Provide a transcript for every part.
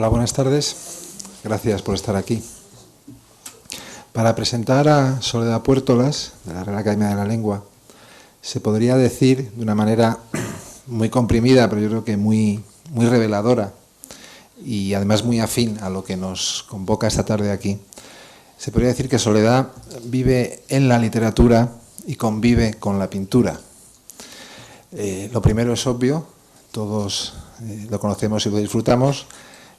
Hola, buenas tardes. Gracias por estar aquí. Para presentar a Soledad Puertolas, de la Real Academia de la Lengua, se podría decir de una manera muy comprimida, pero yo creo que muy reveladora y además muy afín a lo que nos convoca esta tarde aquí. Se podría decir que Soledad vive en la literatura y convive con la pintura. Lo primero es obvio, todos lo conocemos y lo disfrutamos,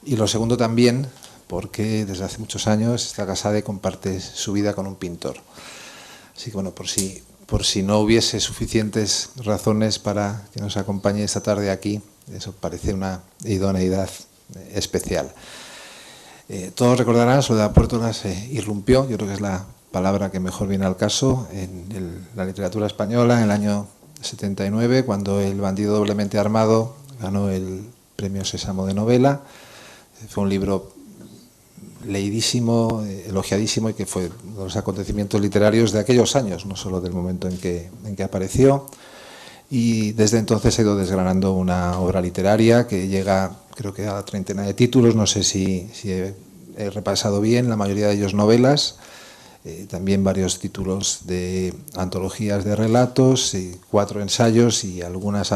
y lo segundo también, porque desde hace muchos años está casada y comparte su vida con un pintor. Así que bueno, por si no hubiese suficientes razones para que nos acompañe esta tarde aquí, eso parece una idoneidad especial. Todos recordarán, Soledad Puertolas irrumpió, yo creo que es la palabra que mejor viene al caso, en la literatura española en el año 79, cuando El bandido doblemente armado ganó el premio Sésamo de novela. Fue un libro leidísimo, elogiadísimo, y que fue uno de los acontecimientos literarios de aquellos años, no solo del momento en que apareció. Y desde entonces ha ido desgranando una obra literaria que llega, creo que a la treintena de títulos, no sé si he repasado bien, la mayoría de ellos novelas, también varios títulos de antologías de relatos, 4 ensayos y algunas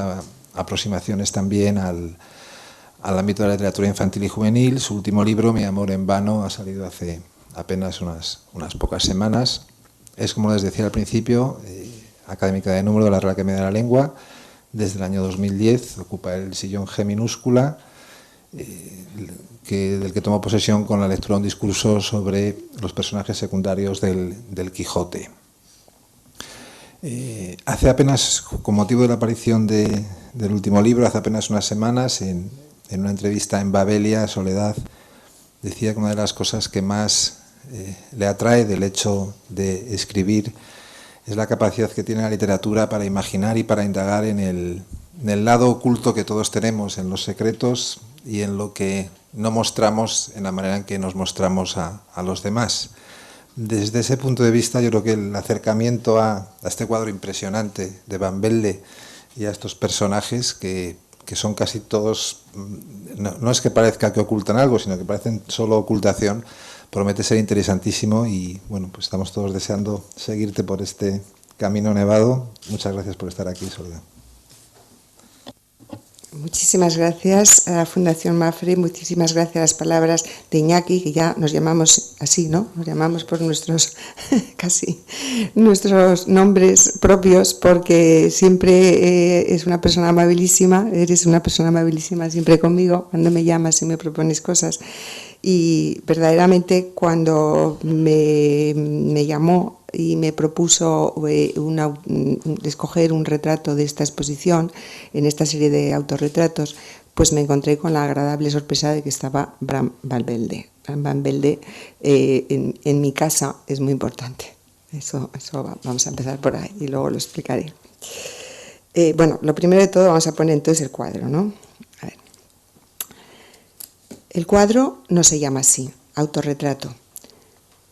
aproximaciones también al ámbito de la literatura infantil y juvenil. Su último libro, Mi amor en vano, ha salido hace apenas unas pocas semanas. Es, como les decía al principio, académica de número de la Real Academia de la Lengua. Desde el año 2010 ocupa el sillón G minúscula, del que tomó posesión con la lectura de un discurso sobre los personajes secundarios del Quijote. Hace apenas, con motivo de la aparición del último libro, hace apenas unas semanas, en una entrevista en Babelia, Soledad decía que una de las cosas que más le atrae del hecho de escribir es la capacidad que tiene la literatura para imaginar y para indagar en el lado oculto que todos tenemos, en los secretos y en lo que no mostramos, en la manera en que nos mostramos a los demás. Desde ese punto de vista, yo creo que el acercamiento a este cuadro impresionante de Van Velde y a estos personajes que son casi todos, no es que parezca que ocultan algo, sino que parecen solo ocultación, promete ser interesantísimo. Y bueno, pues estamos todos deseando seguirte por este camino nevado. Muchas gracias por estar aquí, Soledad. Muchísimas gracias a la Fundación Mapfre, muchísimas gracias a las palabras de Iñaki, que ya nos llamamos así, ¿no? Nos llamamos por nuestros nombres propios, porque siempre es una persona amabilísima, eres una persona amabilísima siempre conmigo, cuando me llamas y me propones cosas. Y verdaderamente cuando me llamó y me propuso escoger un retrato de esta exposición, en esta serie de autorretratos, pues me encontré con la agradable sorpresa de que estaba Bram Van Velde. Bram Van Velde en mi casa es muy importante. Eso vamos a empezar por ahí y luego lo explicaré. Bueno, lo primero de todo vamos a poner entonces el cuadro, ¿no? A ver. El cuadro no se llama así, autorretrato,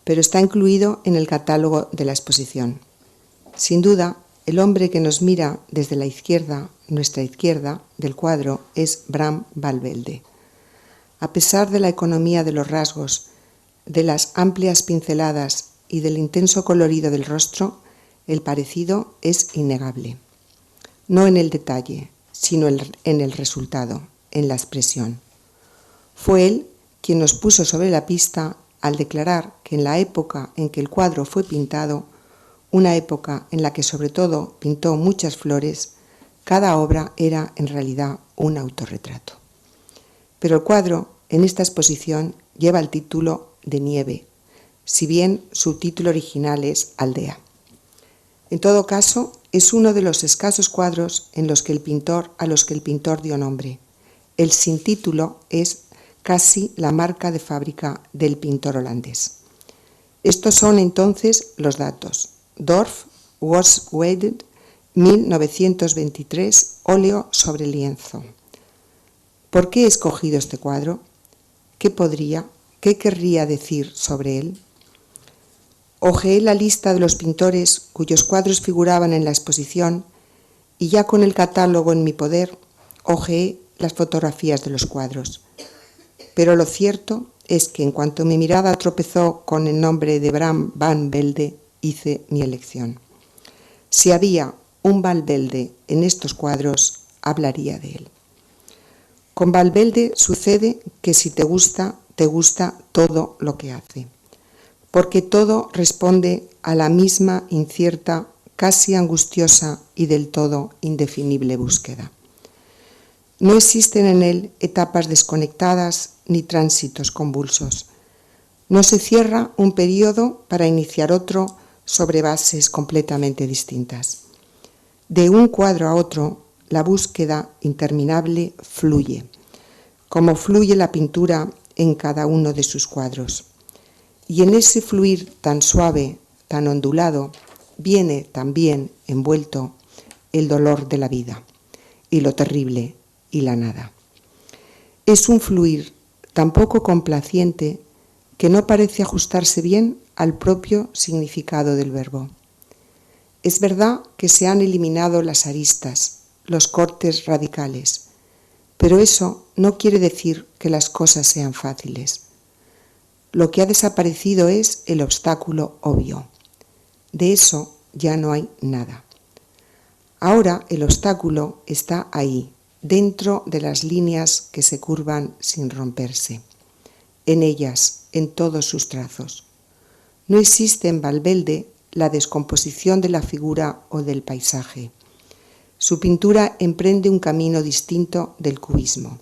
pero está incluido en el catálogo de la exposición. Sin duda, el hombre que nos mira desde la izquierda, nuestra izquierda, del cuadro es Bram Van Velde. A pesar de la economía de los rasgos, de las amplias pinceladas y del intenso colorido del rostro, el parecido es innegable. No en el detalle, sino en el resultado, en la expresión. Fue él quien nos puso sobre la pista al declarar que en la época en que el cuadro fue pintado, una época en la que sobre todo pintó muchas flores, cada obra era en realidad un autorretrato. Pero el cuadro en esta exposición lleva el título de Nieve, si bien su título original es Aldea. En todo caso, es uno de los escasos cuadros a los que el pintor dio nombre. El sin título es casi la marca de fábrica del pintor holandés. Estos son entonces los datos. Dorf, Wordsworth, 1923, óleo sobre lienzo. ¿Por qué he escogido este cuadro? ¿Qué querría decir sobre él? Hojeé la lista de los pintores cuyos cuadros figuraban en la exposición y ya con el catálogo en mi poder, hojeé las fotografías de los cuadros. pero lo cierto es que en cuanto mi mirada tropezó con el nombre de Bram van Velde, hice mi elección. Si había un Van Velde en estos cuadros, hablaría de él. Con Van Velde sucede que si te gusta todo lo que hace, porque todo responde a la misma incierta, casi angustiosa y del todo indefinible búsqueda. No existen en él etapas desconectadas ni tránsitos convulsos. No se cierra un periodo para iniciar otro sobre bases completamente distintas. De un cuadro a otro, la búsqueda interminable fluye, como fluye la pintura en cada uno de sus cuadros. Y en ese fluir tan suave, tan ondulado, viene también envuelto el dolor de la vida y lo terrible y la nada. Es un fluir tan poco complaciente que no parece ajustarse bien al propio significado del verbo. Es verdad que se han eliminado las aristas, los cortes radicales, pero eso no quiere decir que las cosas sean fáciles. Lo que ha desaparecido es el obstáculo obvio. De eso ya no hay nada. Ahora el obstáculo está ahí, dentro de las líneas que se curvan sin romperse, en ellas, en todos sus trazos. No existe en Van Velde la descomposición de la figura o del paisaje. Su pintura emprende un camino distinto del cubismo.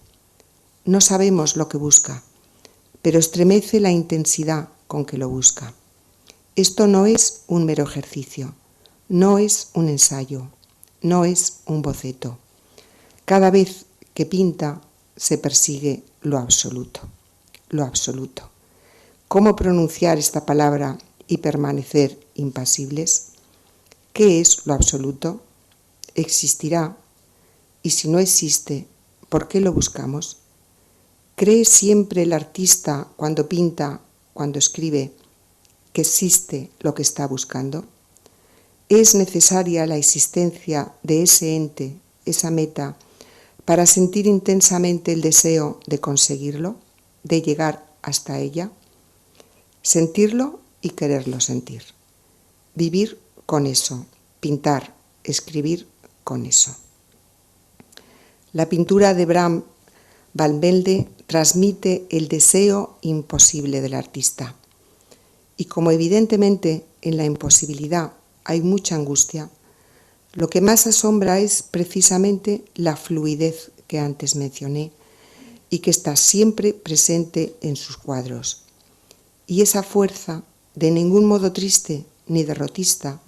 No sabemos lo que busca, pero estremece la intensidad con que lo busca. Esto no es un mero ejercicio, no es un ensayo, no es un boceto. Cada vez que pinta se persigue lo absoluto, lo absoluto. ¿Cómo pronunciar esta palabra y permanecer impasibles? ¿Qué es lo absoluto? ¿Existirá? Y si no existe, ¿por qué lo buscamos? ¿Cree siempre el artista cuando pinta, cuando escribe, que existe lo que está buscando? ¿Es necesaria la existencia de ese ente, esa meta, para sentir intensamente el deseo de conseguirlo, de llegar hasta ella? Sentirlo y quererlo sentir. Vivir con eso, pintar, escribir con eso. La pintura de Bram van Velde transmite el deseo imposible del artista. Y como evidentemente en la imposibilidad hay mucha angustia, lo que más asombra es precisamente la fluidez que antes mencioné y que está siempre presente en sus cuadros. Y esa fuerza, de ningún modo triste ni derrotista,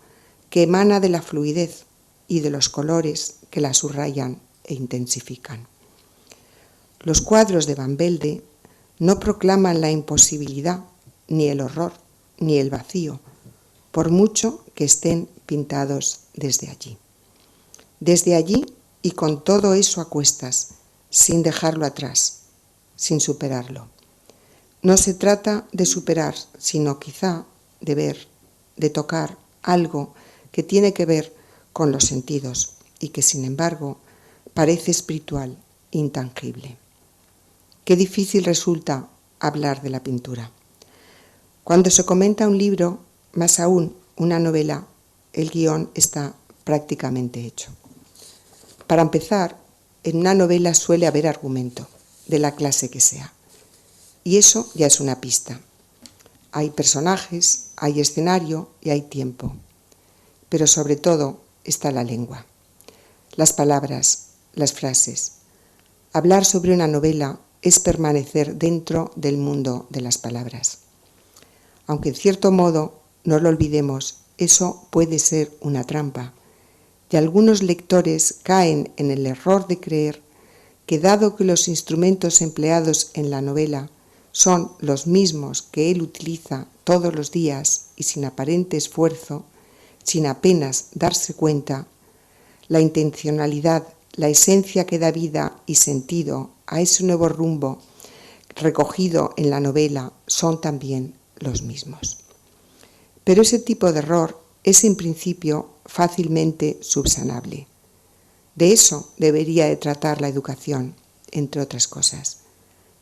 que emana de la fluidez y de los colores que la subrayan e intensifican. Los cuadros de Van Velde no proclaman la imposibilidad, ni el horror, ni el vacío, por mucho que estén pintados desde allí. Desde allí y con todo eso a cuestas, sin dejarlo atrás, sin superarlo. No se trata de superar, sino quizá de ver, de tocar algo que tiene que ver con los sentidos y que, sin embargo, parece espiritual, intangible. Qué difícil resulta hablar de la pintura. Cuando se comenta un libro, más aún una novela, el guión está prácticamente hecho. Para empezar, en una novela suele haber argumento, de la clase que sea. Y eso ya es una pista. Hay personajes, hay escenario y hay tiempo. Pero sobre todo está la lengua, las palabras, las frases. Hablar sobre una novela es permanecer dentro del mundo de las palabras. Aunque en cierto modo, no lo olvidemos, eso puede ser una trampa. Y algunos lectores caen en el error de creer que, dado que los instrumentos empleados en la novela son los mismos que él utiliza todos los días y sin aparente esfuerzo, sin apenas darse cuenta, la intencionalidad, la esencia que da vida y sentido a ese nuevo rumbo recogido en la novela son también los mismos. Pero ese tipo de error es en principio fácilmente subsanable. De eso debería de tratar la educación, entre otras cosas.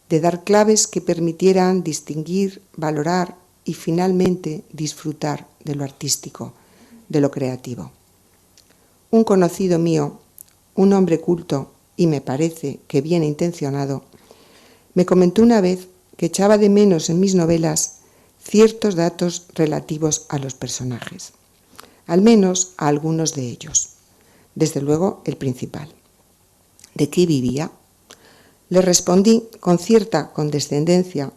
de dar claves que permitieran distinguir, valorar y finalmente disfrutar de lo artístico, de lo creativo. Un conocido mío, un hombre culto y me parece que bien intencionado, me comentó una vez que echaba de menos en mis novelas ciertos datos relativos a los personajes, al menos a algunos de ellos. Desde luego el principal. ¿De qué vivía? Le respondí con cierta condescendencia,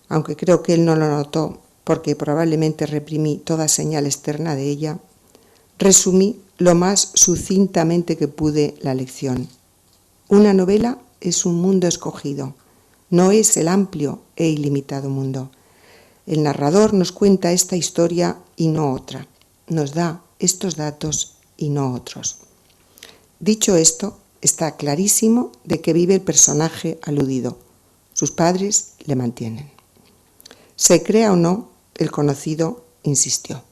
aunque creo que él no lo notó porque probablemente reprimí toda señal externa de ella. Resumí lo más sucintamente que pude la lección. Una novela es un mundo escogido, no es el amplio e ilimitado mundo. El narrador nos cuenta esta historia y no otra, nos da estos datos y no otros. Dicho esto, está clarísimo de que vive el personaje aludido. Sus padres le mantienen. Se crea o no, el conocido insistió,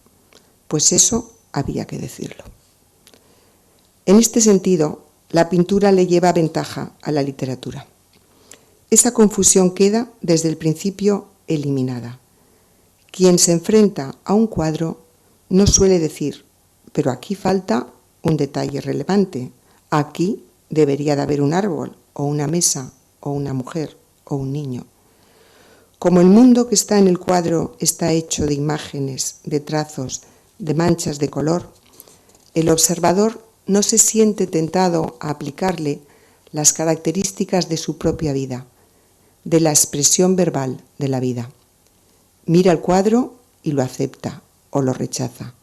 pues eso había que decirlo. En este sentido, la pintura le lleva ventaja a la literatura. Esa confusión queda desde el principio eliminada. Quien se enfrenta a un cuadro no suele decir, pero aquí falta un detalle relevante, aquí debería de haber un árbol, o una mesa, o una mujer, o un niño. Como el mundo que está en el cuadro está hecho de imágenes, de trazos, de manchas de color, el observador no se siente tentado a aplicarle las características de su propia vida, de la expresión verbal de la vida. Mira el cuadro y lo acepta o lo rechaza,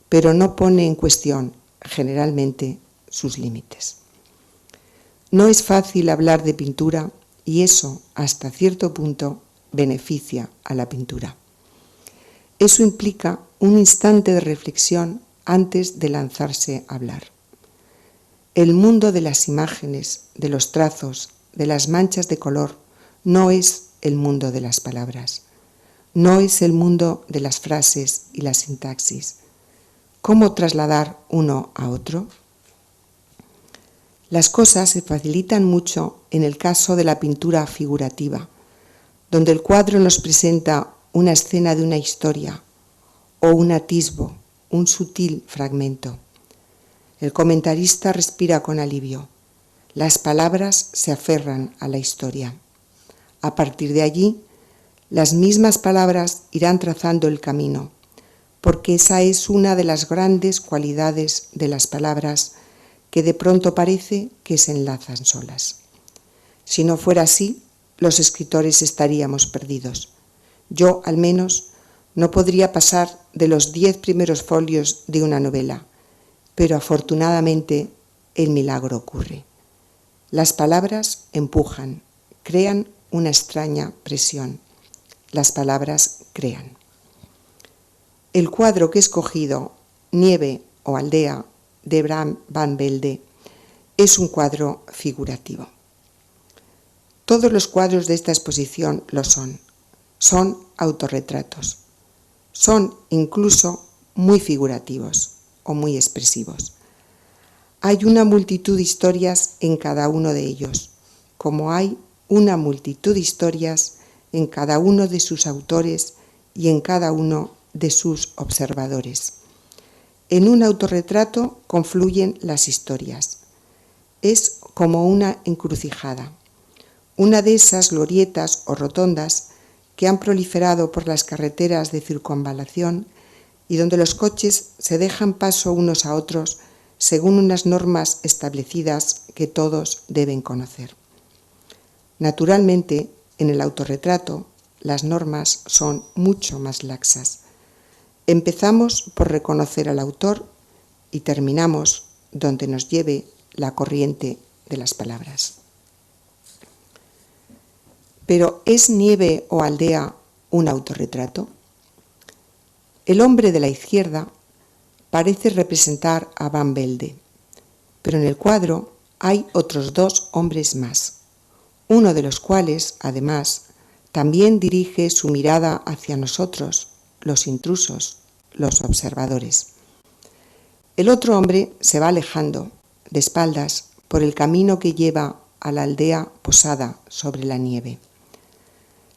pero no pone en cuestión, generalmente, sus límites. No es fácil hablar de pintura y eso, hasta cierto punto, beneficia a la pintura. Eso implica un instante de reflexión antes de lanzarse a hablar. El mundo de las imágenes, de los trazos, de las manchas de color, no es el mundo de las palabras, no es el mundo de las frases y la sintaxis. ¿Cómo trasladar uno a otro? Las cosas se facilitan mucho en el caso de la pintura figurativa, donde el cuadro nos presenta una escena de una historia o un atisbo, un sutil fragmento. El comentarista respira con alivio. Las palabras se aferran a la historia. A partir de allí, las mismas palabras irán trazando el camino, porque esa es una de las grandes cualidades de las palabras que de pronto parece que se enlazan solas. Si no fuera así, los escritores estaríamos perdidos. Yo, al menos, no podría pasar de los 10 primeros folios de una novela, pero afortunadamente el milagro ocurre. Las palabras empujan, crean una extraña presión. Las palabras crean. El cuadro que he escogido, Nieve o Aldea, de Bram van Velde, es un cuadro figurativo. Todos los cuadros de esta exposición lo son. Son autorretratos. Son incluso muy figurativos o muy expresivos. Hay una multitud de historias en cada uno de ellos, como hay una multitud de historias en cada uno de sus autores y en cada uno de sus observadores. En un autorretrato confluyen las historias. Es como una encrucijada, una de esas glorietas o rotondas que han proliferado por las carreteras de circunvalación y donde los coches se dejan paso unos a otros según unas normas establecidas que todos deben conocer. Naturalmente, en el autorretrato, las normas son mucho más laxas. Empezamos por reconocer al autor y terminamos donde nos lleve la corriente de las palabras. Pero ¿es Nieve o Aldea un autorretrato? El hombre de la izquierda parece representar a Van Velde, pero en el cuadro hay otros 2 hombres más, uno de los cuales, además, también dirige su mirada hacia nosotros, los intrusos, los observadores. El otro hombre se va alejando, de espaldas, por el camino que lleva a la aldea posada sobre la nieve.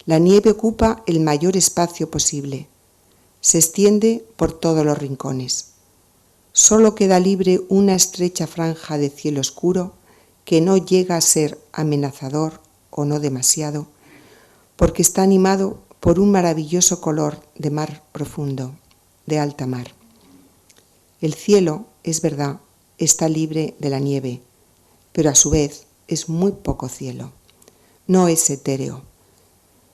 La nieve ocupa el mayor espacio posible. Se extiende por todos los rincones. Solo queda libre una estrecha franja de cielo oscuro que no llega a ser amenazador o no demasiado, porque está animado por un maravilloso color de mar profundo, de alta mar. El cielo, es verdad, está libre de la nieve, pero a su vez es muy poco cielo. No es etéreo.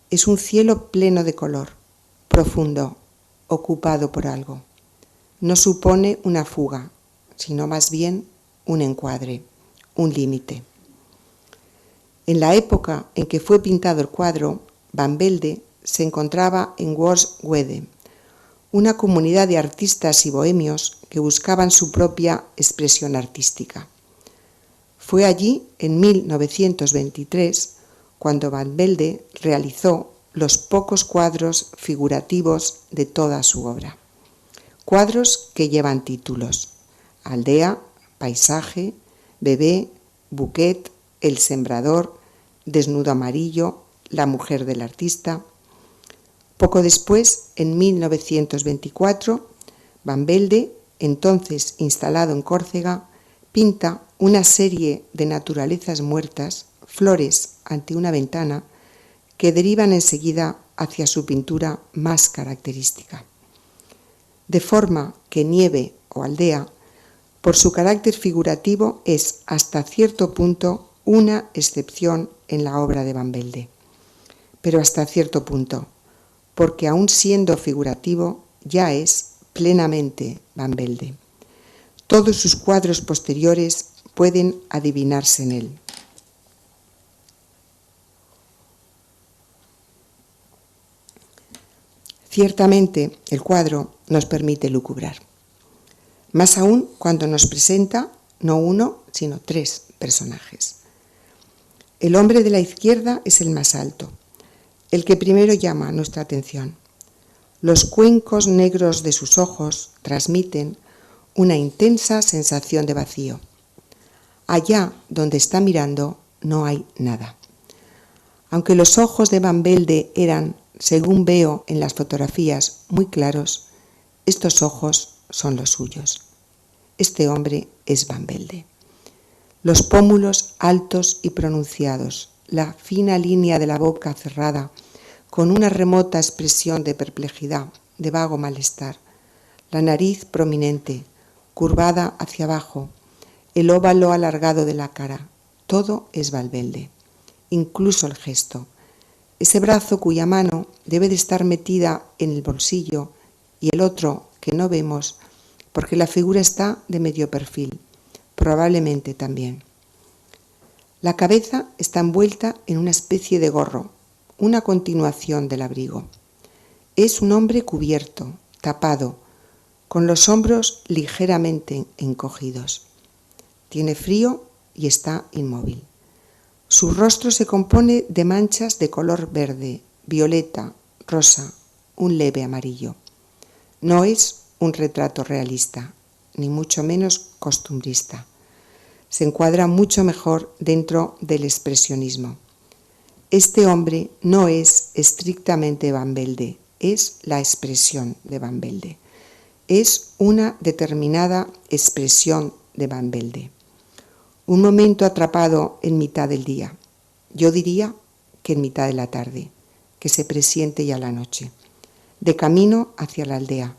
Es un cielo pleno de color, profundo, ocupado por algo. No supone una fuga, sino más bien un encuadre, un límite. En la época en que fue pintado el cuadro, Van Velde se encontraba en Worswede, una comunidad de artistas y bohemios que buscaban su propia expresión artística. Fue allí, en 1923, cuando Van Velde realizó los pocos cuadros figurativos de toda su obra. Cuadros que llevan títulos: Aldea, Paisaje, Bebé, Bouquet, El sembrador, Desnudo amarillo, La mujer del artista. Poco después, en 1924, Van Velde, entonces instalado en Córcega, pinta una serie de naturalezas muertas, flores ante una ventana, que derivan enseguida hacia su pintura más característica. De forma que Nieve o Aldea, por su carácter figurativo, es hasta cierto punto una excepción en la obra de Van Velde. Pero hasta cierto punto, porque aun siendo figurativo, ya es plenamente Van Velde. Todos sus cuadros posteriores pueden adivinarse en él. Ciertamente, el cuadro nos permite lucubrar. Más aún cuando nos presenta no uno, sino tres personajes. El hombre de la izquierda es el más alto, el que primero llama nuestra atención. Los cuencos negros de sus ojos transmiten una intensa sensación de vacío. Allá donde está mirando no hay nada. Aunque los ojos de Van Velde eran, según veo en las fotografías, muy claros, estos ojos son los suyos. Este hombre es Van Velde. Los pómulos altos y pronunciados, la fina línea de la boca cerrada, con una remota expresión de perplejidad, de vago malestar, la nariz prominente, curvada hacia abajo, el óvalo alargado de la cara, todo es Van Velde, incluso el gesto. Ese brazo cuya mano debe de estar metida en el bolsillo y el otro que no vemos porque la figura está de medio perfil, probablemente también. La cabeza está envuelta en una especie de gorro, una continuación del abrigo. Es un hombre cubierto, tapado, con los hombros ligeramente encogidos. Tiene frío y está inmóvil. Su rostro se compone de manchas de color verde, violeta, rosa, un leve amarillo. No es un retrato realista, ni mucho menos costumbrista. Se encuadra mucho mejor dentro del expresionismo. Este hombre no es estrictamente Van Velde, es la expresión de Van Velde. Es una determinada expresión de Van Velde. Un momento atrapado en mitad del día, yo diría que en mitad de la tarde, que se presiente ya la noche, de camino hacia la aldea,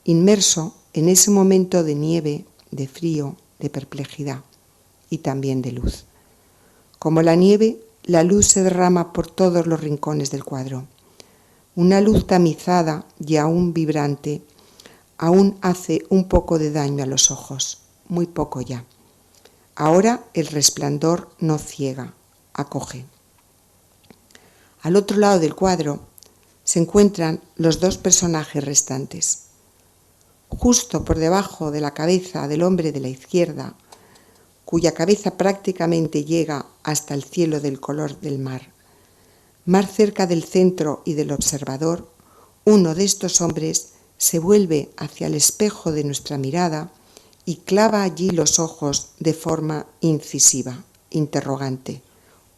inmerso en ese momento de nieve, de frío, de perplejidad y también de luz. Como la nieve, la luz se derrama por todos los rincones del cuadro. Una luz tamizada y aún vibrante, aún hace un poco de daño a los ojos, muy poco ya. Ahora el resplandor no ciega, acoge. Al otro lado del cuadro se encuentran los dos personajes restantes. Justo por debajo de la cabeza del hombre de la izquierda, cuya cabeza prácticamente llega hasta el cielo del color del mar, más cerca del centro y del observador, uno de estos hombres se vuelve hacia el espejo de nuestra mirada y clava allí los ojos de forma incisiva, interrogante,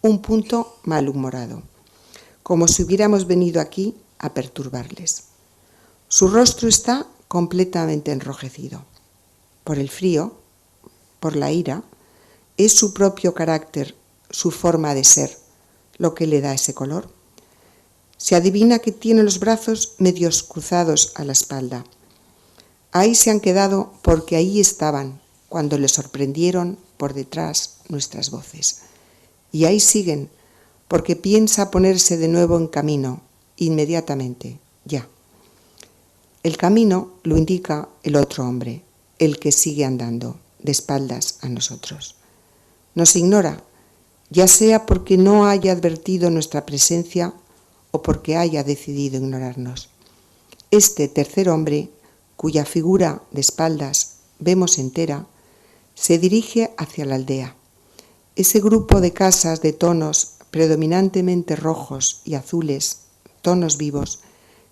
un punto malhumorado, como si hubiéramos venido aquí a perturbarles. Su rostro está completamente enrojecido. Por el frío, por la ira, es su propio carácter, su forma de ser, lo que le da ese color. Se adivina que tiene los brazos medios cruzados a la espalda. Ahí se han quedado porque ahí estaban cuando le sorprendieron por detrás nuestras voces. Y ahí siguen porque piensa ponerse de nuevo en camino, inmediatamente, ya. El camino lo indica el otro hombre, el que sigue andando, de espaldas a nosotros. Nos ignora, ya sea porque no haya advertido nuestra presencia o porque haya decidido ignorarnos. Este tercer hombre, cuya figura de espaldas vemos entera, se dirige hacia la aldea. Ese grupo de casas de tonos predominantemente rojos y azules, tonos vivos,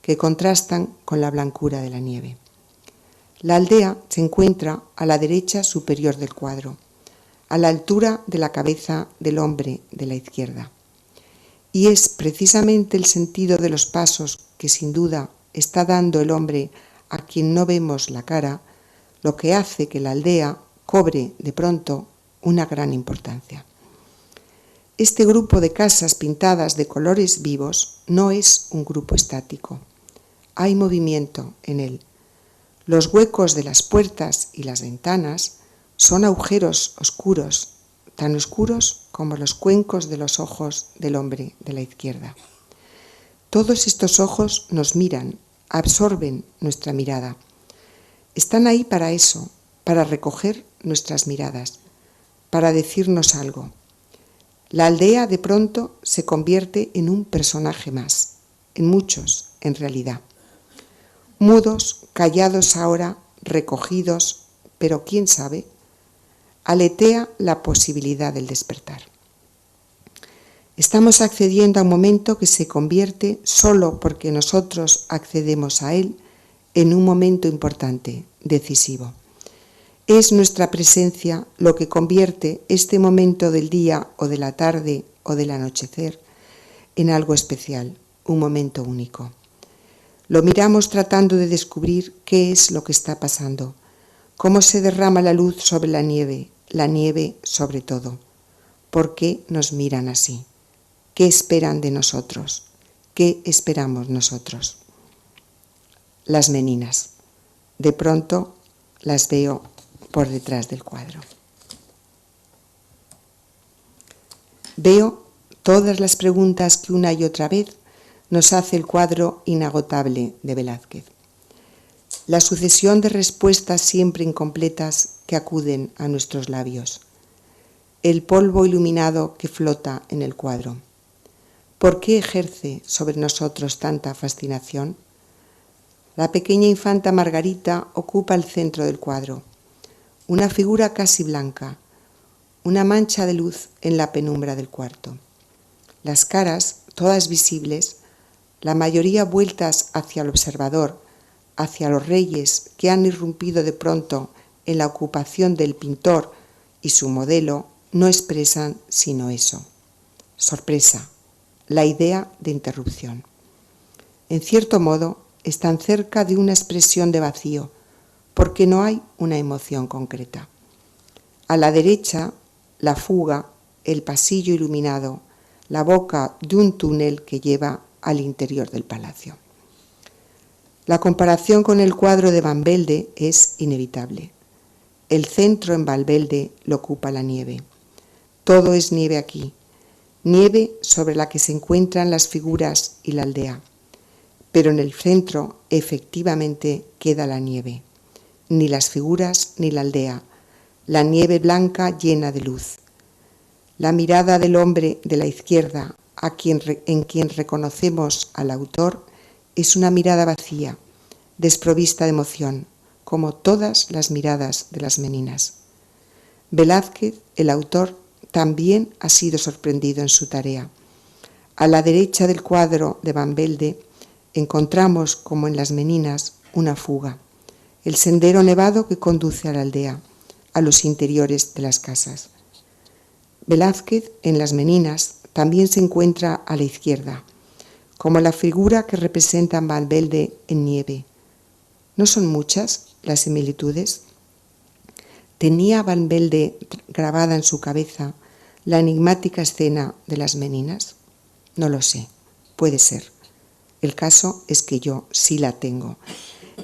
que contrastan con la blancura de la nieve. La aldea se encuentra a la derecha superior del cuadro, a la altura de la cabeza del hombre de la izquierda. Y es precisamente el sentido de los pasos que sin duda está dando el hombre a quien no vemos la cara, lo que hace que la aldea cobre de pronto una gran importancia. Este grupo de casas pintadas de colores vivos no es un grupo estático. Hay movimiento en él. Los huecos de las puertas y las ventanas son agujeros oscuros, tan oscuros como los cuencos de los ojos del hombre de la izquierda. Todos estos ojos nos miran, absorben nuestra mirada. Están ahí para eso, para recoger nuestras miradas, para decirnos algo. La aldea de pronto se convierte en un personaje más, en muchos, en realidad. Mudos, callados ahora, recogidos, pero quién sabe, aletea la posibilidad del despertar. Estamos accediendo a un momento que se convierte, solo porque nosotros accedemos a él, en un momento importante, decisivo. Es nuestra presencia lo que convierte este momento del día o de la tarde o del anochecer en algo especial, un momento único. Lo miramos tratando de descubrir qué es lo que está pasando, cómo se derrama la luz sobre la nieve sobre todo. ¿Por qué nos miran así? ¿Qué esperan de nosotros? ¿Qué esperamos nosotros? Las meninas. De pronto las veo por detrás del cuadro. Veo todas las preguntas que una y otra vez nos hace el cuadro inagotable de Velázquez. La sucesión de respuestas siempre incompletas que acuden a nuestros labios. El polvo iluminado que flota en el cuadro. ¿Por qué ejerce sobre nosotros tanta fascinación? La pequeña infanta Margarita ocupa el centro del cuadro. Una figura casi blanca, una mancha de luz en la penumbra del cuarto. Las caras, todas visibles, la mayoría vueltas hacia el observador, hacia los reyes que han irrumpido de pronto en la ocupación del pintor y su modelo, no expresan sino eso. Sorpresa, la idea de interrupción. En cierto modo, están cerca de una expresión de vacío, porque no hay una emoción concreta. A la derecha, la fuga, el pasillo iluminado, la boca de un túnel que lleva al interior del palacio. La comparación con el cuadro de Van Velde es inevitable. El centro en Van Velde lo ocupa la nieve. Todo es nieve aquí, nieve sobre la que se encuentran las figuras y la aldea. Pero en el centro, efectivamente, queda la nieve. Ni las figuras ni la aldea, la nieve blanca llena de luz. La mirada del hombre de la izquierda, en quien reconocemos al autor, es una mirada vacía, desprovista de emoción, como todas las miradas de las meninas. Velázquez, el autor, también ha sido sorprendido en su tarea. A la derecha del cuadro de Van Velde encontramos, como en las meninas, una fuga, el sendero nevado que conduce a la aldea, a los interiores de las casas. Velázquez, en las meninas, también se encuentra a la izquierda, como la figura que representa Van Velde en nieve. ¿No son muchas las similitudes? ¿Tenía Van Velde grabada en su cabeza la enigmática escena de las meninas? No lo sé, puede ser. El caso es que yo sí la tengo,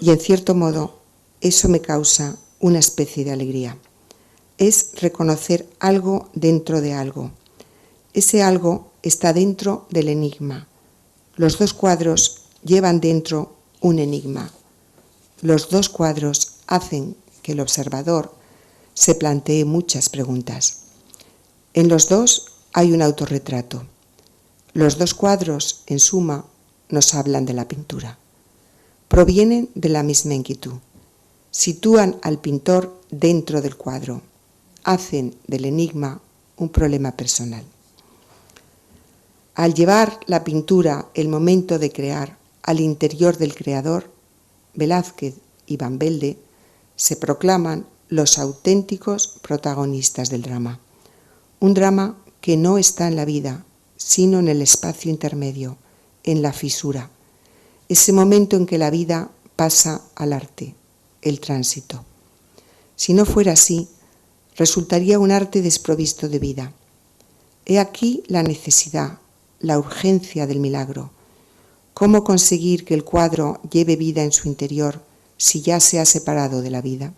y en cierto modo eso me causa una especie de alegría. Es reconocer algo dentro de algo. Ese algo está dentro del enigma. Los dos cuadros llevan dentro un enigma. Los dos cuadros hacen que el observador se plantee muchas preguntas. En los dos hay un autorretrato. Los dos cuadros, en suma, nos hablan de la pintura. Provienen de la misma inquietud. Sitúan al pintor dentro del cuadro. Hacen del enigma un problema personal. Al llevar la pintura, el momento de crear, al interior del creador, Velázquez y Van Velde se proclaman los auténticos protagonistas del drama. Un drama que no está en la vida, sino en el espacio intermedio, en la fisura, ese momento en que la vida pasa al arte, el tránsito. Si no fuera así, resultaría un arte desprovisto de vida. He aquí la necesidad, la urgencia del milagro. ¿Cómo conseguir que el cuadro lleve vida en su interior si ya se ha separado de la vida?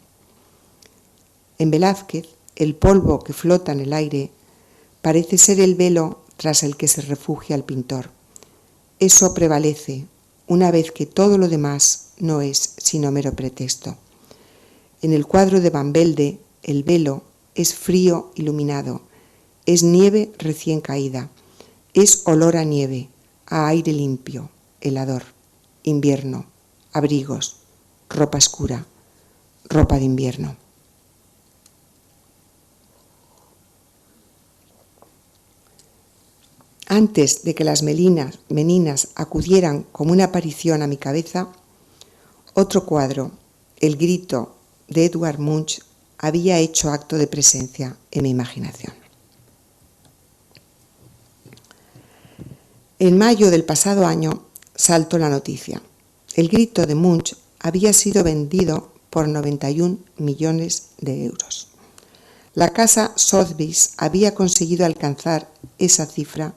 En Velázquez, el polvo que flota en el aire parece ser el velo tras el que se refugia el pintor. Eso prevalece una vez que todo lo demás no es sino mero pretexto. En el cuadro de Van Velde, el velo es frío iluminado, es nieve recién caída, es olor a nieve, a aire limpio, helador, invierno, abrigos, ropa oscura, ropa de invierno. Antes de que las meninas acudieran como una aparición a mi cabeza, otro cuadro, El grito de Edvard Munch, había hecho acto de presencia en mi imaginación. En mayo del pasado año saltó la noticia. El grito de Munch había sido vendido por 91 millones de euros. La casa Sotheby's había conseguido alcanzar esa cifra,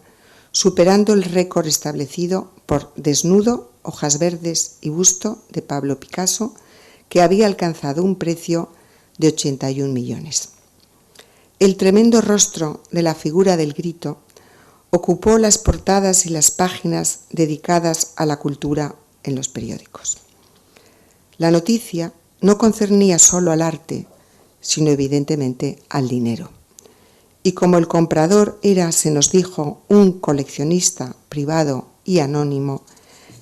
superando el récord establecido por Desnudo, Hojas verdes y busto de Pablo Picasso, que había alcanzado un precio de 81 millones. El tremendo rostro de la figura del grito ocupó las portadas y las páginas dedicadas a la cultura en los periódicos. La noticia no concernía solo al arte, sino evidentemente al dinero. Y como el comprador era, se nos dijo, un coleccionista privado y anónimo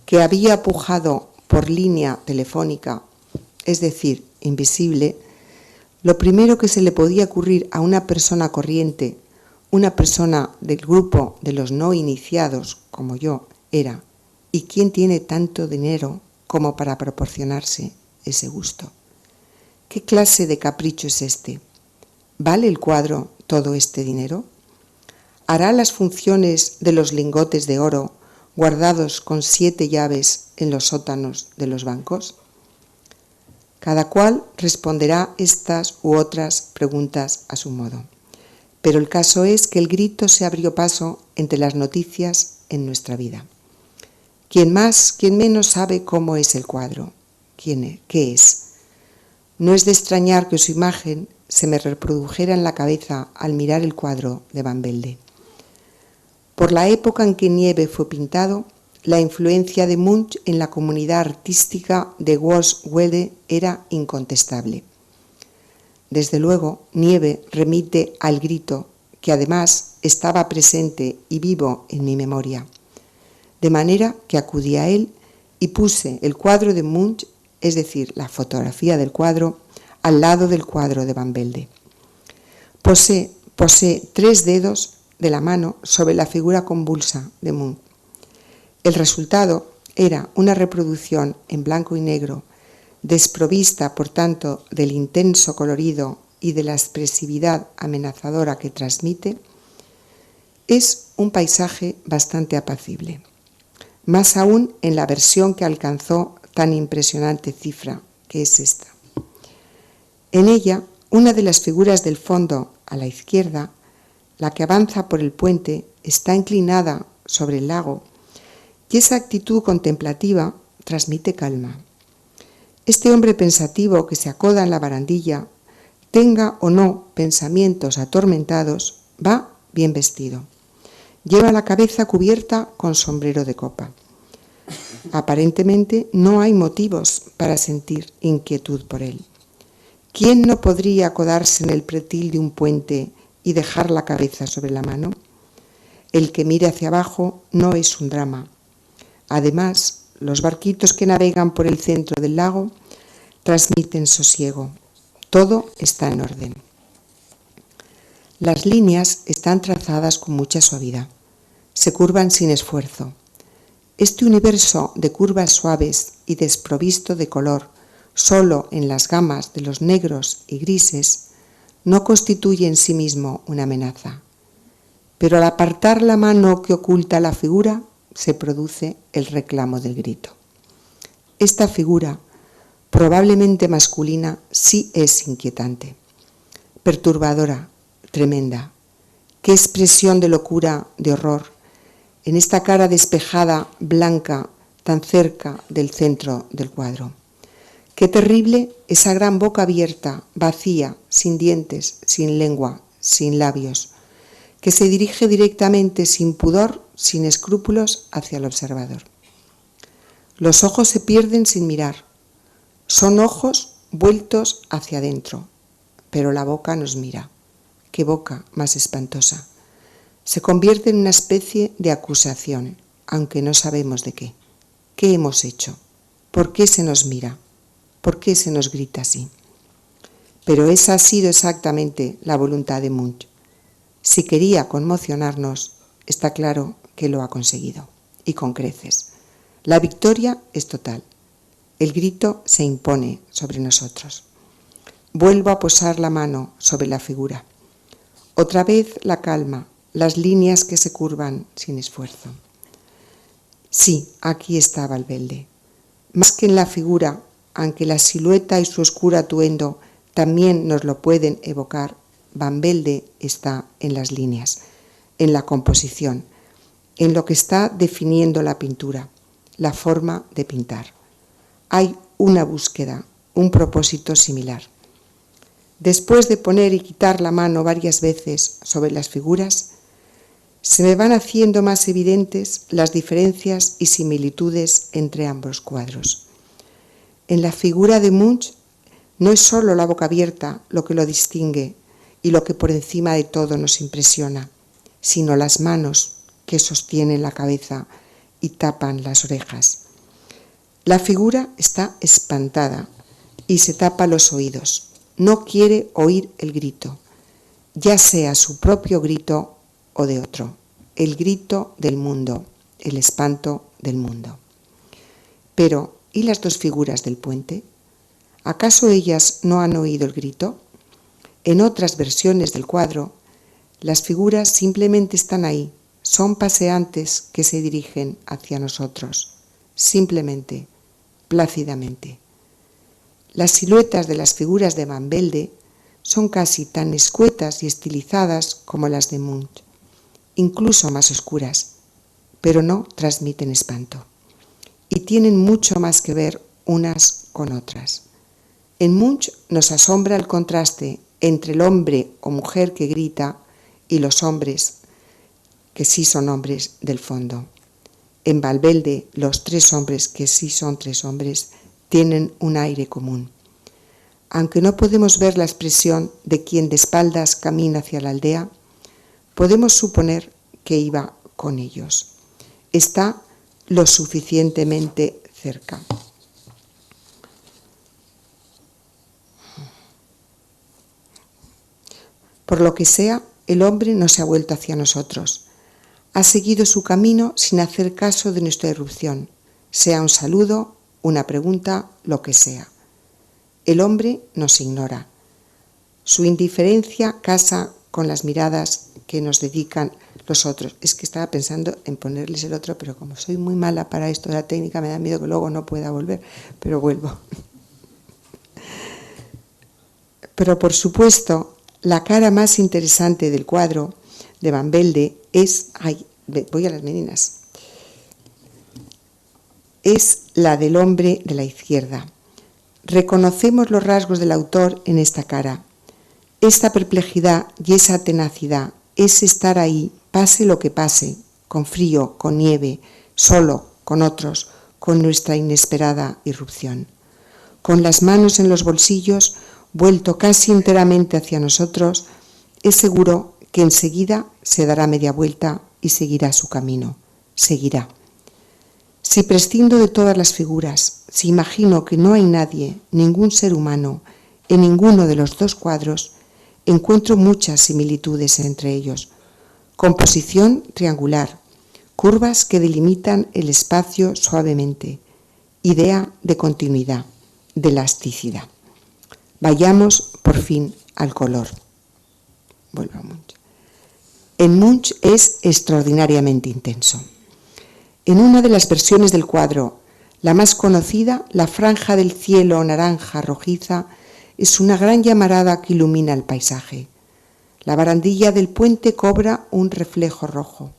que había pujado por línea telefónica, es decir, invisible, lo primero que se le podía ocurrir a una persona corriente, una persona del grupo de los no iniciados como yo, era: ¿y quién tiene tanto dinero como para proporcionarse ese gusto? ¿Qué clase de capricho es este? ¿Vale el cuadro todo este dinero? ¿Hará las funciones de los lingotes de oro guardados con 7 llaves en los sótanos de los bancos? Cada cual responderá estas u otras preguntas a su modo. Pero el caso es que el grito se abrió paso entre las noticias en nuestra vida. ¿Quién más, quién menos sabe cómo es el cuadro? ¿Qué es? No es de extrañar que su imagen se me reprodujera en la cabeza al mirar el cuadro de Van Velde. Por la época en que Nieve fue pintado, la influencia de Munch en la comunidad artística de Wolfswede era incontestable. Desde luego, Nieve remite al grito, que además estaba presente y vivo en mi memoria, de manera que acudí a él y puse el cuadro de Munch, es decir, la fotografía del cuadro, al lado del cuadro de Van Velde. Posé 3 dedos de la mano sobre la figura convulsa de Munch. El resultado era una reproducción en blanco y negro, desprovista, por tanto, del intenso colorido y de la expresividad amenazadora que transmite. Es un paisaje bastante apacible. más aún en la versión que alcanzó tan impresionante cifra, que es esta. En ella, una de las figuras del fondo a la izquierda, la que avanza por el puente, está inclinada sobre el lago y esa actitud contemplativa transmite calma. Este hombre pensativo que se acoda en la barandilla, tenga o no pensamientos atormentados, va bien vestido. Lleva la cabeza cubierta con sombrero de copa. Aparentemente no hay motivos para sentir inquietud por él. ¿Quién no podría acodarse en el pretil de un puente y dejar la cabeza sobre la mano? El que mire hacia abajo no es un drama. Además, los barquitos que navegan por el centro del lago transmiten sosiego. Todo está en orden. Las líneas están trazadas con mucha suavidad. Se curvan sin esfuerzo. Este universo de curvas suaves y desprovisto de color, solo en las gamas de los negros y grises, no constituye en sí mismo una amenaza. Pero al apartar la mano que oculta la figura, se produce el reclamo del grito. Esta figura, probablemente masculina, sí es inquietante, perturbadora, tremenda. Qué expresión de locura, de horror, en esta cara despejada, blanca, tan cerca del centro del cuadro. Qué terrible esa gran boca abierta, vacía, sin dientes, sin lengua, sin labios, que se dirige directamente, sin pudor, sin escrúpulos, hacia el observador. Los ojos se pierden sin mirar. Son ojos vueltos hacia adentro, pero la boca nos mira. ¡Qué boca más espantosa! Se convierte en una especie de acusación, aunque no sabemos de qué. ¿Qué hemos hecho? ¿Por qué se nos mira? ¿Por qué se nos grita así? Pero esa ha sido exactamente la voluntad de Munch. Si quería conmocionarnos, está claro que lo ha conseguido, y con creces. La victoria es total. El grito se impone sobre nosotros. Vuelvo a posar la mano sobre la figura. Otra vez la calma, las líneas que se curvan sin esfuerzo. Sí, aquí está Valverde. Más que en la figura, aunque la silueta y su oscuro atuendo también nos lo pueden evocar, Valverde está en las líneas, en la composición, en lo que está definiendo la pintura, la forma de pintar. Hay una búsqueda, un propósito similar. Después de poner y quitar la mano varias veces sobre las figuras, se me van haciendo más evidentes las diferencias y similitudes entre ambos cuadros. En la figura de Munch no es solo la boca abierta lo que lo distingue y lo que por encima de todo nos impresiona, sino las manos que sostienen la cabeza y tapan las orejas. La figura está espantada y se tapa los oídos. No quiere oír el grito, ya sea su propio grito o de otro, el grito del mundo, el espanto del mundo. Pero, ¿y las dos figuras del puente? ¿Acaso ellas no han oído el grito? En otras versiones del cuadro, las figuras simplemente están ahí, son paseantes que se dirigen hacia nosotros, simplemente, plácidamente. Las siluetas de las figuras de Valverde son casi tan escuetas y estilizadas como las de Munch, incluso más oscuras, pero no transmiten espanto, y tienen mucho más que ver unas con otras. En Munch nos asombra el contraste entre el hombre o mujer que grita y los hombres, que sí son hombres del fondo. En Valverde, los tres hombres, que sí son tres hombres, tienen un aire común. Aunque no podemos ver la expresión de quien de espaldas camina hacia la aldea, podemos suponer que iba con ellos. Está lo suficientemente cerca. Por lo que sea, el hombre no se ha vuelto hacia nosotros. Ha seguido su camino sin hacer caso de nuestra irrupción, sea un saludo, una pregunta, lo que sea. El hombre nos ignora. Su indiferencia casa con las miradas que nos dedican los otros. Es que estaba pensando en ponerles el otro, pero como soy muy mala para esto de la técnica, me da miedo que luego no pueda volver, pero vuelvo. Pero por supuesto, la cara más interesante del cuadro de Van Velde es, voy a las meninas, es la del hombre de la izquierda. Reconocemos los rasgos del autor en esta cara. Esta perplejidad y esa tenacidad, ese estar ahí, pase lo que pase, con frío, con nieve, solo, con otros, con nuestra inesperada irrupción. Con las manos en los bolsillos, vuelto casi enteramente hacia nosotros, es seguro que enseguida se dará media vuelta y seguirá su camino. Seguirá. Si prescindo de todas las figuras, si imagino que no hay nadie, ningún ser humano, en ninguno de los dos cuadros, encuentro muchas similitudes entre ellos. Composición triangular, curvas que delimitan el espacio suavemente, idea de continuidad, de elasticidad. Vayamos por fin al color. Vuelvo a Munch. En Munch es extraordinariamente intenso. En una de las versiones del cuadro, la más conocida, la franja del cielo naranja rojiza, es una gran llamarada que ilumina el paisaje. La barandilla del puente cobra un reflejo rojo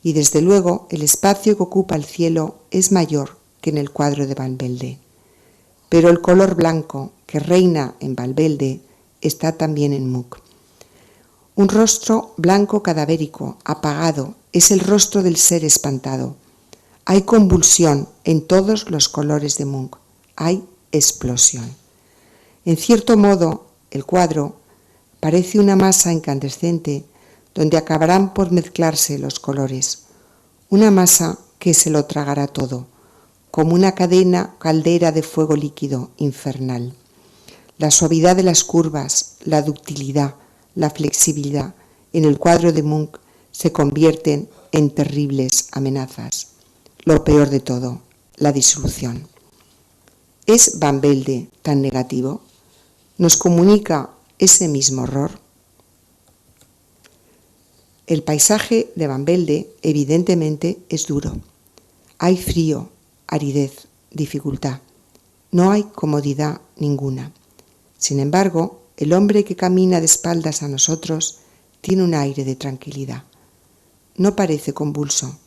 y desde luego el espacio que ocupa el cielo es mayor que en el cuadro de Van Velde. Pero el color blanco que reina en Van Velde está también en Munch. Un rostro blanco cadavérico, apagado, es el rostro del ser espantado. Hay convulsión en todos los colores de Munch. Hay explosión. En cierto modo, el cuadro parece una masa incandescente donde acabarán por mezclarse los colores. Una masa que se lo tragará todo, como una caldera de fuego líquido infernal. La suavidad de las curvas, la ductilidad, la flexibilidad en el cuadro de Munch se convierten en terribles amenazas. Lo peor de todo, la disolución. ¿Es Van Velde tan negativo? ¿Nos comunica ese mismo horror? El paisaje de Van Velde evidentemente es duro. Hay frío, aridez, dificultad. No hay comodidad ninguna. Sin embargo, el hombre que camina de espaldas a nosotros tiene un aire de tranquilidad. No parece convulso,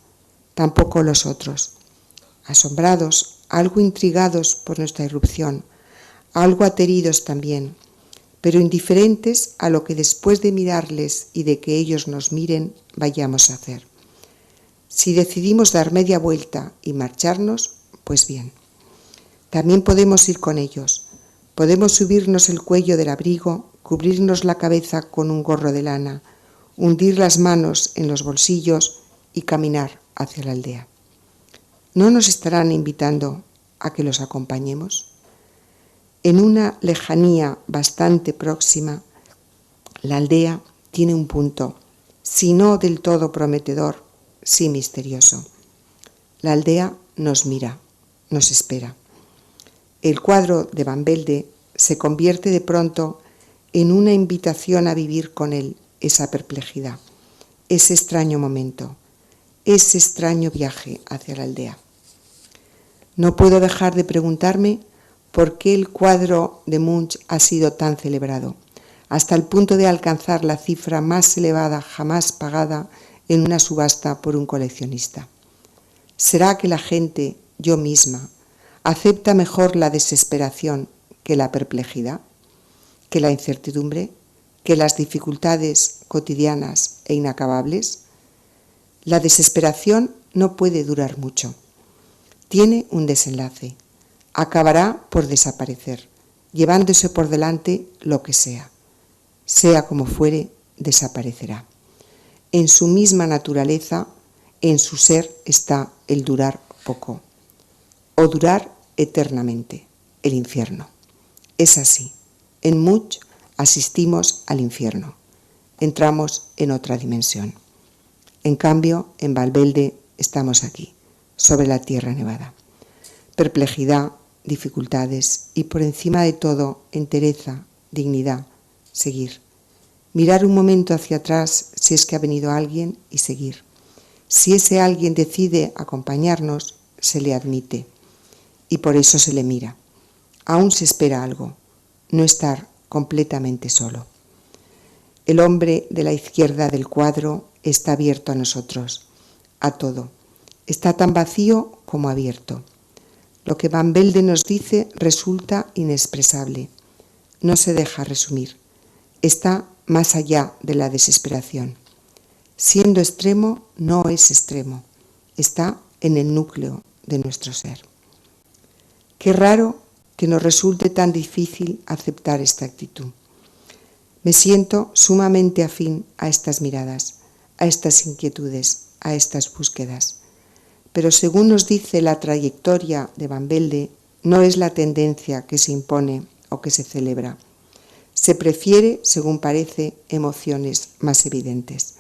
tampoco los otros. Asombrados, algo intrigados por nuestra irrupción, algo ateridos también, pero indiferentes a lo que después de mirarles y de que ellos nos miren, vayamos a hacer. Si decidimos dar media vuelta y marcharnos, pues bien. También podemos ir con ellos. Podemos subirnos el cuello del abrigo, cubrirnos la cabeza con un gorro de lana, hundir las manos en los bolsillos y caminar hacia la aldea. ¿No nos estarán invitando a que los acompañemos? En una lejanía bastante próxima, la aldea tiene un punto, si no del todo prometedor, sí misterioso. La aldea nos mira, nos espera. El cuadro de Van Velde se convierte de pronto en una invitación a vivir con él esa perplejidad, ese extraño momento, ese extraño viaje hacia la aldea. No puedo dejar de preguntarme por qué el cuadro de Munch ha sido tan celebrado, hasta el punto de alcanzar la cifra más elevada jamás pagada en una subasta por un coleccionista. ¿Será que la gente, yo misma, acepta mejor la desesperación que la perplejidad, que la incertidumbre, que las dificultades cotidianas e inacabables? La desesperación no puede durar mucho. Tiene un desenlace. Acabará por desaparecer, llevándose por delante lo que sea. Sea como fuere, desaparecerá. En su misma naturaleza, en su ser, está el durar poco, o durar eternamente, el infierno. Es así. En Munch asistimos al infierno. Entramos en otra dimensión. En cambio, en Van Velde estamos aquí, sobre la tierra nevada. Perplejidad, dificultades y por encima de todo entereza, dignidad, seguir. mirar un momento hacia atrás si es que ha venido alguien y seguir. Si ese alguien decide acompañarnos, se le admite y por eso se le mira. Aún se espera algo, no estar completamente solo. El hombre de la izquierda del cuadro está abierto a nosotros, a todo. Está tan vacío como abierto. Lo que Van Velde nos dice resulta inexpresable. No se deja resumir. Está más allá de la desesperación. Siendo extremo, no es extremo. Está en el núcleo de nuestro ser. Qué raro que nos resulte tan difícil aceptar esta actitud. Me siento sumamente afín a estas miradas, a estas inquietudes, a estas búsquedas. Pero según nos dice la trayectoria de Van Velde, no es la tendencia que se impone o que se celebra. Se prefiere, según parece, emociones más evidentes.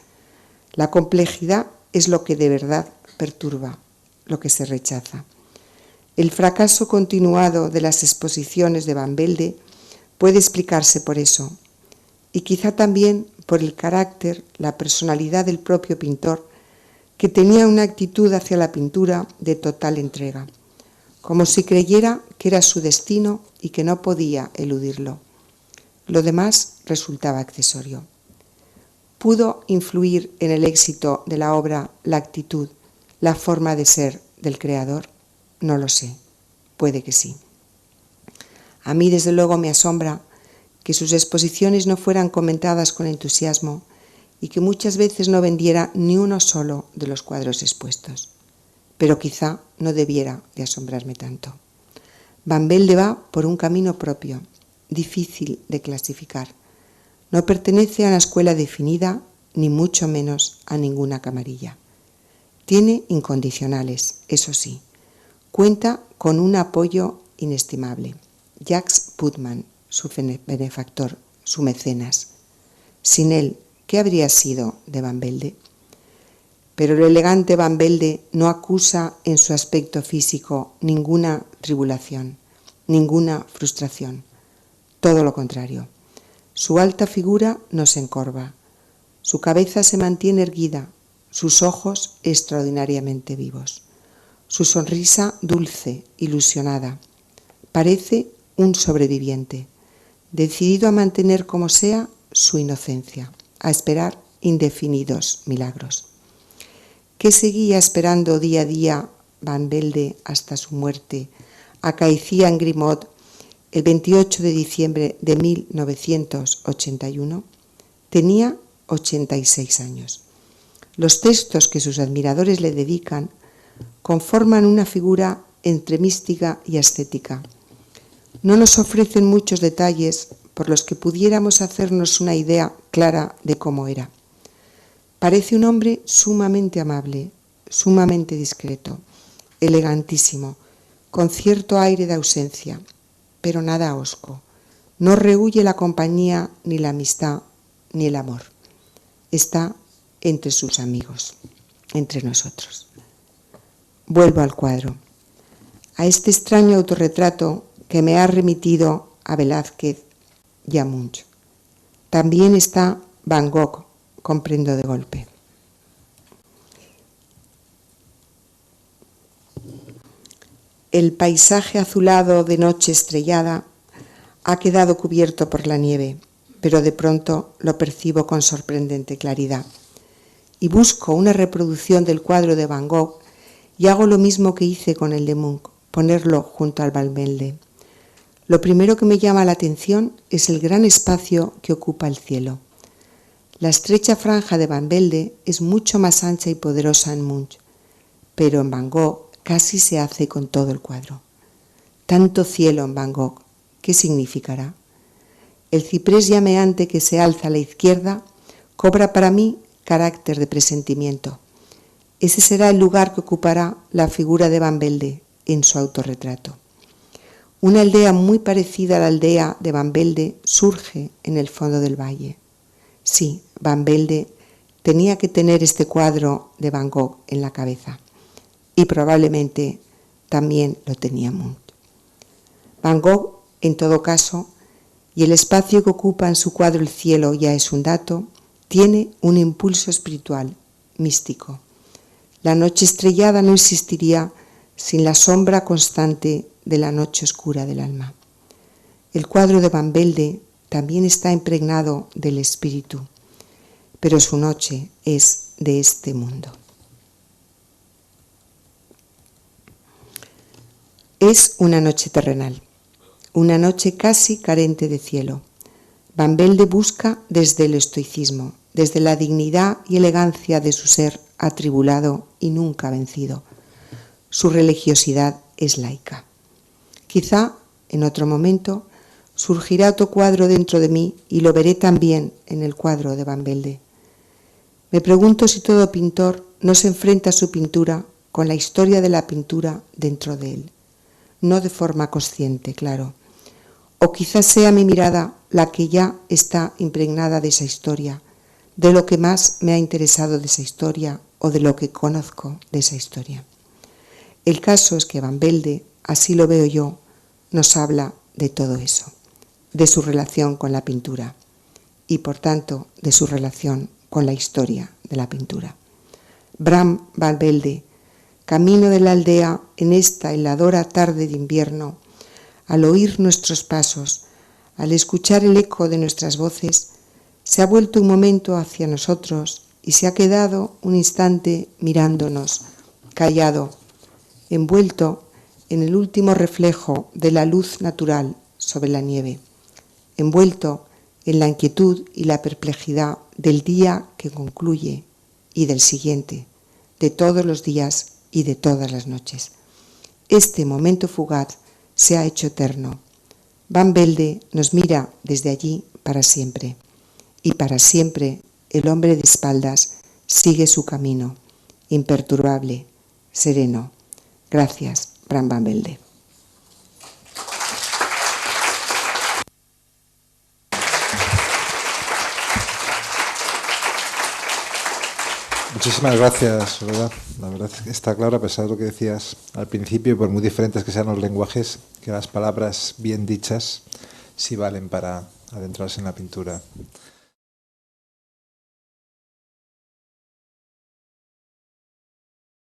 La complejidad es lo que de verdad perturba, lo que se rechaza. El fracaso continuado de las exposiciones de Van Velde puede explicarse por eso, y quizá también por el carácter, la personalidad del propio pintor, que tenía una actitud hacia la pintura de total entrega, como si creyera que era su destino y que no podía eludirlo. Lo demás resultaba accesorio. ¿Pudo influir en el éxito de la obra la actitud, la forma de ser del creador? No lo sé, puede que sí. A mí desde luego me asombra que sus exposiciones no fueran comentadas con entusiasmo y que muchas veces no vendiera ni uno solo de los cuadros expuestos. Pero quizá no debiera de asombrarme tanto. Van Velde va por un camino propio, difícil de clasificar. No pertenece a una escuela definida, ni mucho menos a ninguna camarilla. Tiene incondicionales, eso sí. Cuenta con un apoyo inestimable. Jacques Putman, su benefactor, su mecenas. Sin él, ¿qué habría sido de Van Velde? Pero el elegante Van Velde no acusa en su aspecto físico ninguna tribulación, ninguna frustración. Todo lo contrario. Su alta figura no se encorva. Su cabeza se mantiene erguida, sus ojos extraordinariamente vivos. Su sonrisa dulce, ilusionada. Parece un sobreviviente, decidido a mantener como sea su inocencia, a esperar indefinidos milagros. ¿Qué seguía esperando día a día Van Velde hasta su muerte, acaecía en Grimaud el 28 de diciembre de 1981? Tenía 86 años. Los textos que sus admiradores le dedican conforman una figura entre mística y ascética. No nos ofrecen muchos detalles por los que pudiéramos hacernos una idea clara de cómo era. Parece un hombre sumamente amable, sumamente discreto, elegantísimo, con cierto aire de ausencia, pero nada hosco. No rehúye la compañía, ni la amistad, ni el amor. Está entre sus amigos, entre nosotros. Vuelvo al cuadro, a este extraño autorretrato que me ha remitido a Velázquez y a Munch. También está Van Gogh, comprendo de golpe. El paisaje azulado de noche estrellada ha quedado cubierto por la nieve, pero de pronto lo percibo con sorprendente claridad. Y busco una reproducción del cuadro de Van Gogh y hago lo mismo que hice con el de Munch, ponerlo junto al Van Velde. Lo primero que me llama la atención es el gran espacio que ocupa el cielo. La estrecha franja de Van Velde es mucho más ancha y poderosa en Munch, pero en Van Gogh casi se hace con todo el cuadro. Tanto cielo en Van Gogh, ¿qué significará? El ciprés llameante que se alza a la izquierda cobra para mí carácter de presentimiento. Ese será el lugar que ocupará la figura de Van Velde en su autorretrato. Una aldea muy parecida a la aldea de Van Velde surge en el fondo del valle. Sí, Van Velde tenía que tener este cuadro de Van Gogh en la cabeza y probablemente también lo tenía Munch. Van Gogh, en todo caso, y el espacio que ocupa en su cuadro el cielo ya es un dato, tiene un impulso espiritual, místico. La noche estrellada no existiría sin la sombra constante de la noche oscura del alma. El cuadro de Van Velde también está impregnado del espíritu, pero su noche es de este mundo. Es una noche terrenal, una noche casi carente de cielo. Van Velde busca desde el estoicismo, desde la dignidad y elegancia de su ser atribulado y nunca vencido. Su religiosidad es laica. Quizá, en otro momento, surgirá otro cuadro dentro de mí y lo veré también en el cuadro de Van Velde. Me pregunto si todo pintor no se enfrenta a su pintura con la historia de la pintura dentro de él. No de forma consciente, claro. O quizás sea mi mirada la que ya está impregnada de esa historia, de lo que más me ha interesado de esa historia o de lo que conozco de esa historia. El caso es que Van Velde, así lo veo yo, nos habla de todo eso, de su relación con la pintura y, por tanto, de su relación con la historia de la pintura. Bram Van Velde, camino de la aldea en esta heladora tarde de invierno, al oír nuestros pasos, al escuchar el eco de nuestras voces, se ha vuelto un momento hacia nosotros y se ha quedado un instante mirándonos, callado, envuelto en el último reflejo de la luz natural sobre la nieve, envuelto en la inquietud y la perplejidad del día que concluye y del siguiente, de todos los días y de todas las noches. Este momento fugaz se ha hecho eterno. Van Velde nos mira desde allí para siempre, y para siempre el hombre de espaldas sigue su camino, imperturbable, sereno. Gracias, Bram Van Velde. Muchísimas gracias, Soledad. La verdad es que está claro, a pesar de lo que decías al principio, por muy diferentes que sean los lenguajes, que las palabras bien dichas sí valen para adentrarse en la pintura.